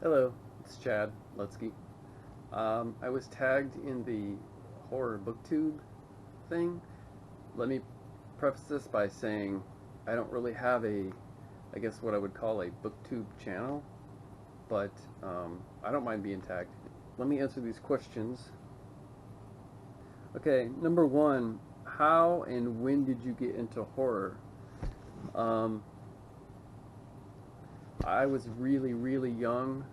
Hello, it's Chad Lutzke. I was tagged in the horror booktube thing. Let me preface this by saying I don't really have I guess what I would call a booktube channel, but I don't mind being tagged. Let me answer these questions. Okay, number one, how and when did you get into horror? I was really young.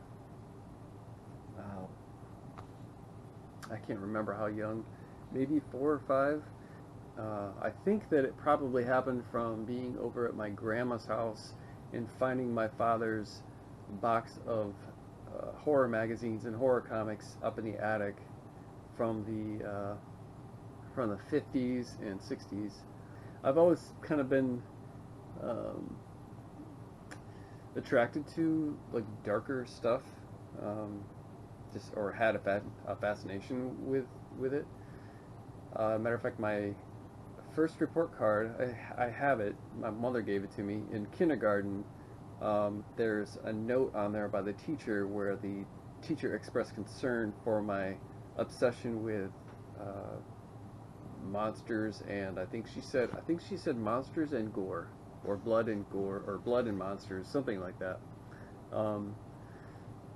I can't remember how young, maybe 4 or 5. I think that it probably happened from being over at my grandma's house and finding my father's box of horror magazines and horror comics up in the attic from the 50s and 60s. I've always kind of been attracted to like darker stuff, or had a fascination with it. Matter of fact, my first report card, I have it. My mother gave it to me in kindergarten. There's a note on there by the teacher where the teacher expressed concern for my obsession with monsters, and I think she said monsters and gore, or blood and gore, or blood and monsters, something like that.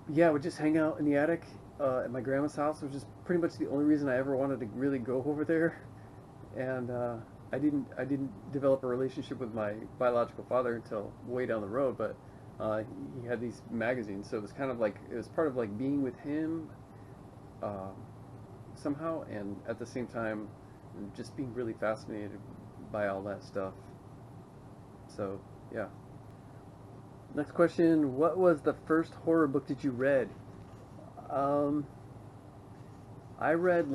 Yeah, I would just hang out in the attic at my grandma's house, which is pretty much the only reason I ever wanted to really go over there. And I didn't develop a relationship with my biological father until way down the road. But he had these magazines, so it was kind of like it was part of like being with him somehow, and at the same time, just being really fascinated by all that stuff. So yeah. Next question, what was the first horror book that you read? I read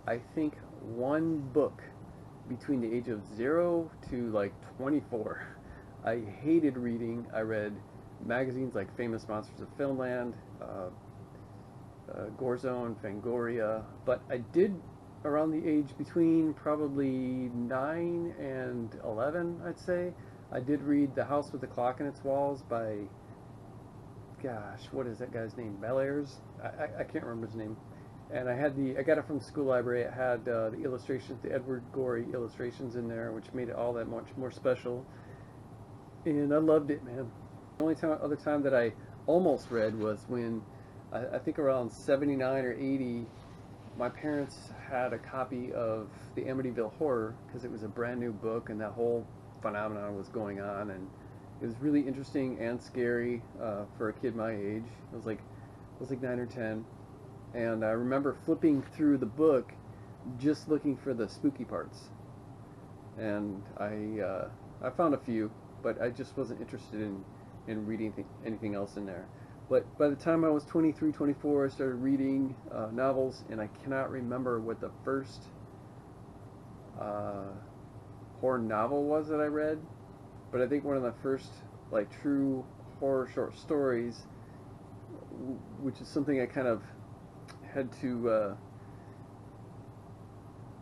I think one book between the age of 0 to like 24. I hated reading. I read magazines like Famous Monsters of Filmland, Gore Zone, Fangoria, but I did around the age between probably 9 and 11, I'd say. I did read The House with the Clock in Its Walls by, gosh, what is that guy's name? Bellairs? I can't remember his name. And I got it from the school library. It had the illustrations, the Edward Gorey illustrations in there, which made it all that much more special. And I loved it, man. The only other time that I almost read was when, I think around 79 or 80, my parents had a copy of the Amityville Horror, because it was a brand new book and that whole phenomenon was going on, and it was really interesting and scary for a kid my age. I was like 9 or 10, and I remember flipping through the book just looking for the spooky parts, and I found a few, but I just wasn't interested in reading anything else in there. But by the time I was 23, 24, I started reading novels, and I cannot remember what the first horror novel was that I read, but I think one of the first like true horror short stories, which is something I kind of had to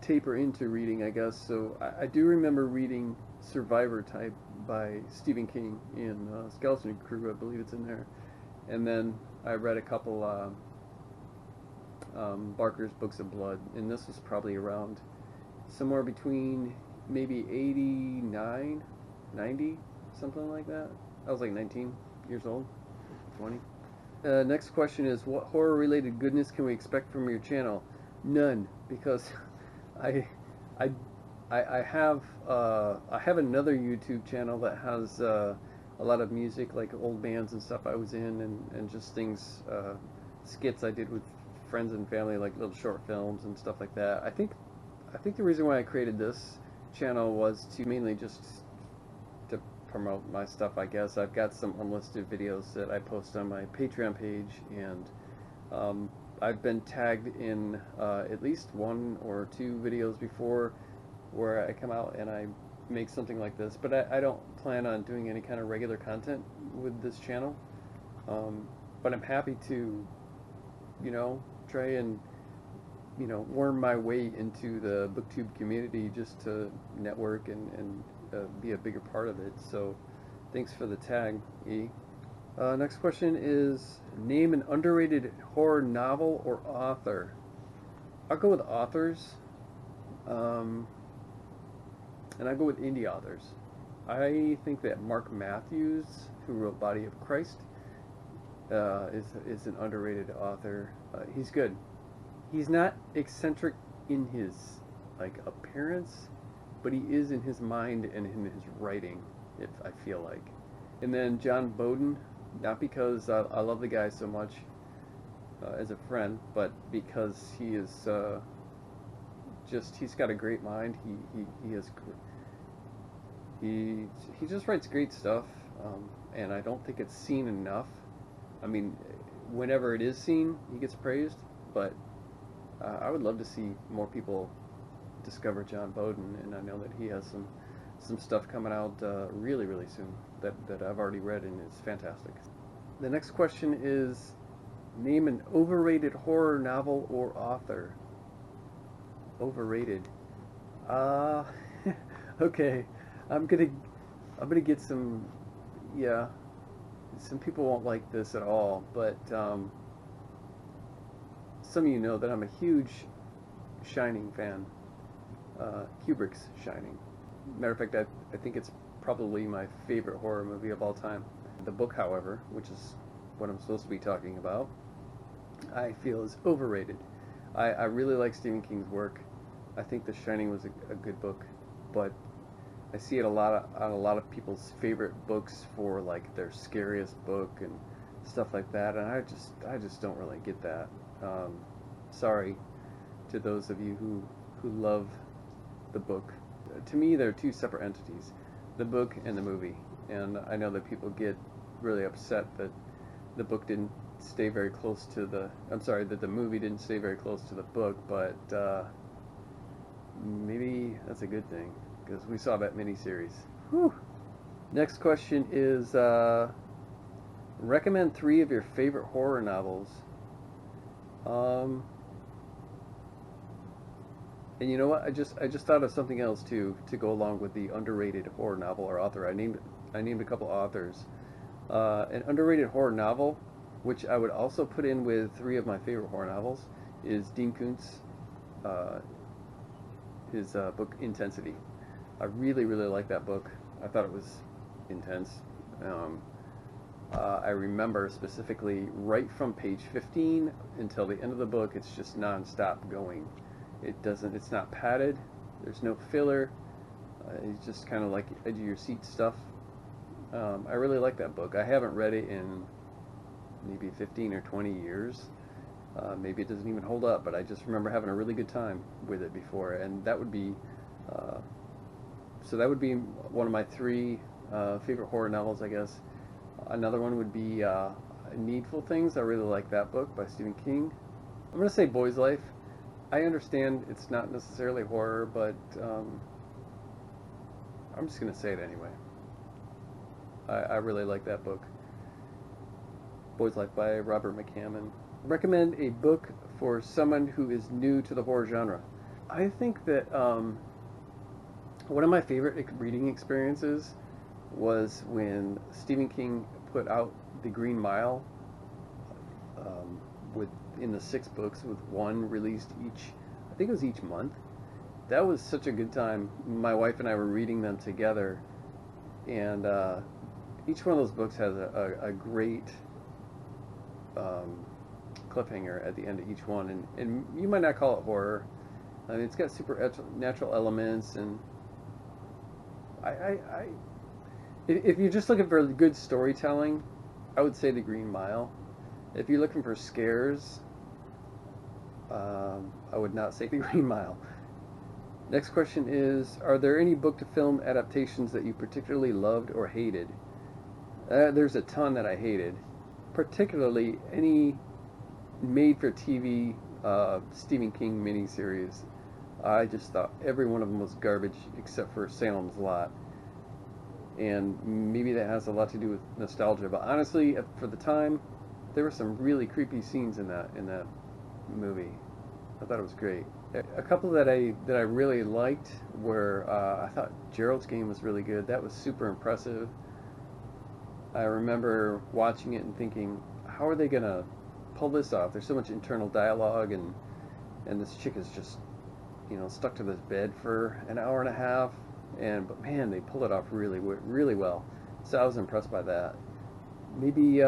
taper into reading, I guess. So I do remember reading Survivor Type by Stephen King in Skeleton Crew, I believe it's in there. And then I read a couple Barker's Books of Blood, and this was probably around somewhere between maybe 89, 90, something like that. I was like 19 years old, 20. Next question is, what horror-related goodness can we expect from your channel? None, because I have another YouTube channel that has a lot of music, like old bands and stuff I was in, and just things, skits I did with friends and family, like little short films and stuff like that. I think the reason why I created this channel was to mainly just to promote my stuff, I guess. I've got some unlisted videos that I post on my Patreon page, and I've been tagged in at least 1 or 2 videos before where I come out and I make something like this, but I don't plan on doing any kind of regular content with this channel. But I'm happy to, try and worm my way into the booktube community, just to network and be a bigger part of it. So thanks for the tag, E. Next question is, name an underrated horror novel or author. I'll go with authors, um, and I go with indie authors. I think that Mark Matthews, who wrote Body of Christ, is an underrated author. He's good. He's not eccentric in his like appearance, but he is in his mind and in his writing. If I feel like, and then John Bowden, not because I love the guy so much as a friend, but because he is just he's got a great mind. He has he just writes great stuff, and I don't think it's seen enough. I mean, whenever it is seen, he gets praised, but I would love to see more people discover John Bowden, and I know that he has some stuff coming out really soon that I've already read, and it's fantastic. The next question is, name an overrated horror novel or author. Overrated. Uh, okay. I'm gonna I'm gonna get some, yeah. Some people won't like this at all, but some of you know that I'm a huge Shining fan. Kubrick's Shining. Matter of fact, I think it's probably my favorite horror movie of all time. The book, however, which is what I'm supposed to be talking about, I feel is overrated. I really like Stephen King's work. I think The Shining was a good book, but I see it on a lot of people's favorite books for like their scariest book and stuff like that, and I just don't really get that. Sorry to those of you who love the book. To me, they're two separate entities, the book and the movie. And I know that people get really upset that the book didn't stay very close to the. I'm sorry that the movie didn't stay very close to the book, but maybe that's a good thing because we saw that miniseries. Whew. Next question is, recommend 3 of your favorite horror novels. And you know what? I just thought of something else too to go along with the underrated horror novel or author. I named a couple authors. An underrated horror novel, which I would also put in with 3 of my favorite horror novels, is Dean Koontz, his book Intensity. I really like that book. I thought it was intense. I remember specifically right from page 15 until the end of the book, it's just non-stop going. It's not padded, there's no filler, it's just kind of like edge of your seat stuff. I really like that book. I haven't read it in maybe 15 or 20 years. Maybe it doesn't even hold up, but I just remember having a really good time with it before, and that would be one of my 3 favorite horror novels, I guess. Another one would be Needful Things. I really like that book by Stephen King. I'm going to say Boy's Life. I understand it's not necessarily horror, but I'm just going to say it anyway. I really like that book. Boy's Life by Robert McCammon. Recommend a book for someone who is new to the horror genre. I think that one of my favorite reading experiences was when Stephen King put out The Green Mile in the 6 books, with one released I think it was each month. That was such a good time. My wife and I were reading them together, and each one of those books has a great cliffhanger at the end of each one, and you might not call it horror. I mean, it's got supernatural elements, and if you're just looking for good storytelling, I would say The Green Mile. If you're looking for scares, I would not say The Green Mile. Next question is, are there any book to film adaptations that you particularly loved or hated? There's a ton that I hated, particularly any made-for-TV Stephen King miniseries. I just thought every one of them was garbage except for Salem's Lot. And maybe that has a lot to do with nostalgia, but honestly, for the time, there were some really creepy scenes in that movie. I thought it was great. A couple that I really liked were I thought Gerald's Game was really good. That was super impressive. I remember watching it and thinking, how are they gonna pull this off? There's so much internal dialogue, and this chick is just, you know, stuck to this bed for an hour and a half, but man, they pull it off really well. So I was impressed by that. Maybe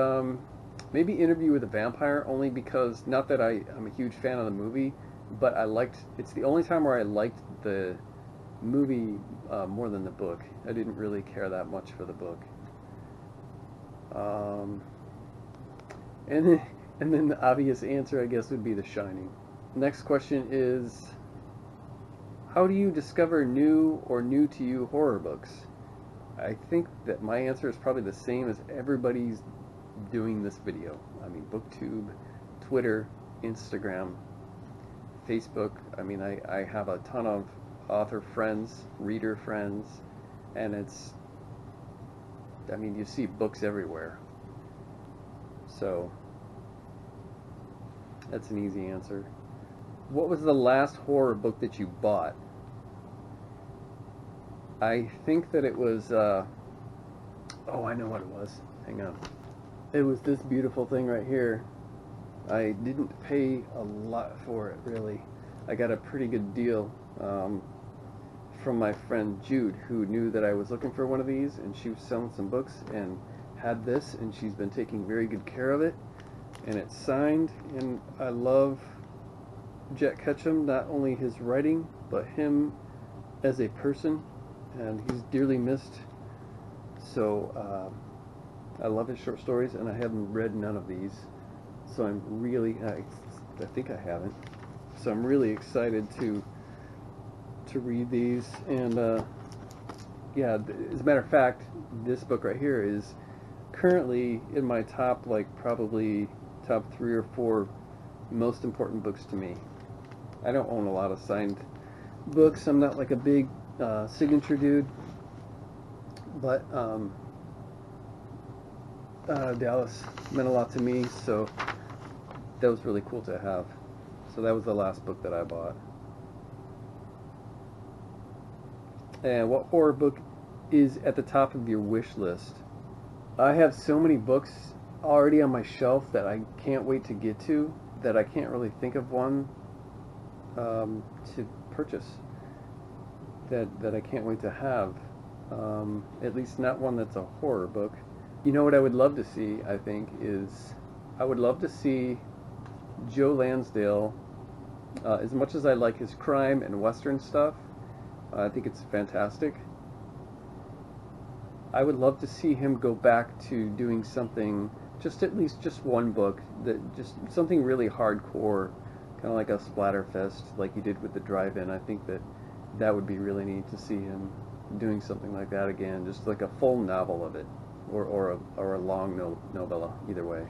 maybe Interview with a Vampire, only because, not that I'm a huge fan of the movie, but it's the only time where I liked the movie more than the book. I didn't really care that much for the book. Um, and then the obvious answer, I guess, would be The Shining. Next question is, how do you discover new or new to you horror books? I think that my answer is probably the same as everybody's doing this video. I mean, Booktube, Twitter, Instagram, Facebook. I mean, I have a ton of author friends, reader friends, and I mean, you see books everywhere. So, that's an easy answer. What was the last horror book that you bought? I think that it was, oh, I know what it was. Hang on. It was this beautiful thing right here. I didn't pay a lot for it, really. I got a pretty good deal from my friend Jude, who knew that I was looking for one of these, and she was selling some books and had this, and she's been taking very good care of it. And it's signed, and I love Jack Ketchum, not only his writing, but him as a person, and he's dearly missed. So I love his short stories, and I haven't read none of these, so I'm really, I think I haven't, so I'm really excited to read these. And yeah, as a matter of fact, this book right here is currently in my top, like, probably top 3 or 4 most important books to me. I don't own a lot of signed books. I'm not like a big signature dude, but Dallas meant a lot to me, so that was really cool to have. So that was the last book that I bought. And what horror book is at the top of your wish list? I have so many books already on my shelf that I can't wait to get to, that I can't really think of one to purchase that I can't wait to have. At least not one that's a horror book. You know what I would love to see, I think, is I would love to see Joe Lansdale, as much as I like his crime and Western stuff, I think it's fantastic. I would love to see him go back to doing something, at least just one book, that just something really hardcore, kind of like a Splatterfest, like he did with the Drive-In. I think that would be really neat to see him doing something like that again, just like a full novel of it, or a long novella, either way.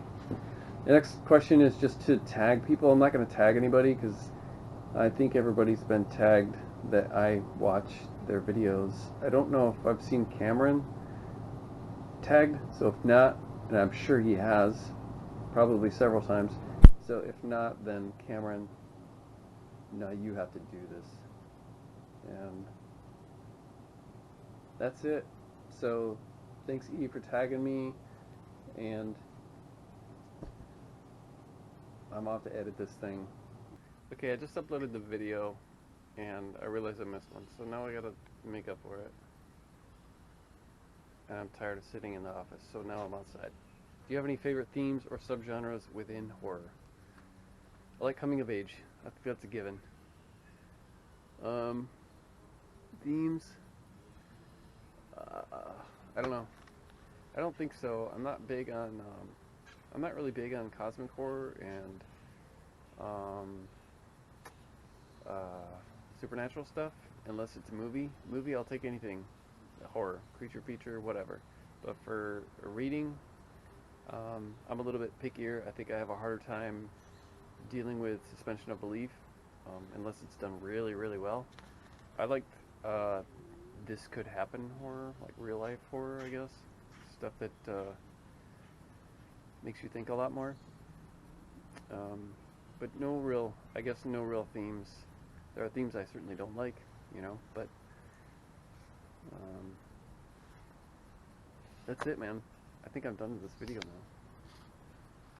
The next question is just to tag people. I'm not going to tag anybody because I think everybody's been tagged that I watch their videos. I don't know if I've seen Cameron tagged, so if not, and I'm sure he has, probably several times, so if not, then Cameron, no, you have to do this. And that's it. So thanks, E, for tagging me, and I'm off to edit this thing. Okay, I just uploaded the video, and I realized I missed one, so now I gotta make up for it. And I'm tired of sitting in the office, so now I'm outside. Do you have any favorite themes or subgenres within horror? I like coming of age. I think that's a given. Themes? I don't know. I don't think so. I'm not really big on cosmic horror and supernatural stuff, unless it's a movie. Movie, I'll take anything. Horror, creature feature, whatever. But for reading, I'm a little bit pickier. I think I have a harder time dealing with suspension of belief, unless it's done really, really well. I like this could happen horror, like real life horror, I guess. Stuff that makes you think a lot more. But no real themes. There are themes I certainly don't like, but that's it, man. I think I'm done with this video now.